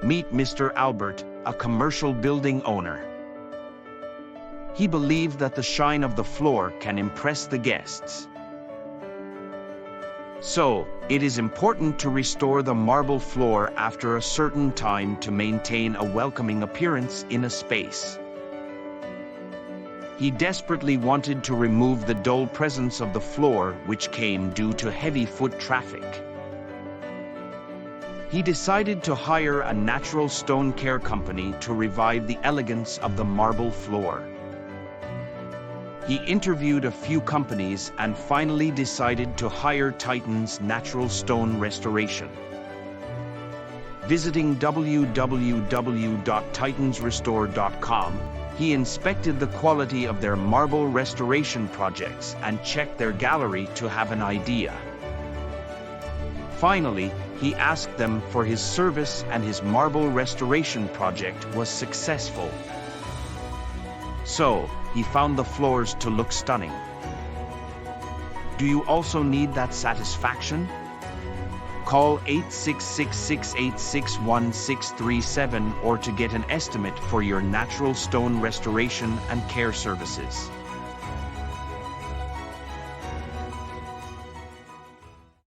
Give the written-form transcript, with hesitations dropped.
Meet Mr. Albert, a commercial building owner. He believed that the shine of the floor can impress the guests. So, it is important to restore the marble floor after a certain time to maintain a welcoming appearance in a space. He desperately wanted to remove the dull presence of the floor which came due to heavy foot traffic. He decided to hire a natural stone care company to revive the elegance of the marble floor. He interviewed a few companies and finally decided to hire Titan's Natural Stone Restoration. Visiting www.titansrestore.com, he inspected the quality of their marble restoration projects and checked their gallery to have an idea. Finally, he asked them for his service and his marble restoration project was successful. So, he found the floors to look stunning. Do you also need that satisfaction? Call 866-686-1637 or to get an estimate for your natural stone restoration and care services.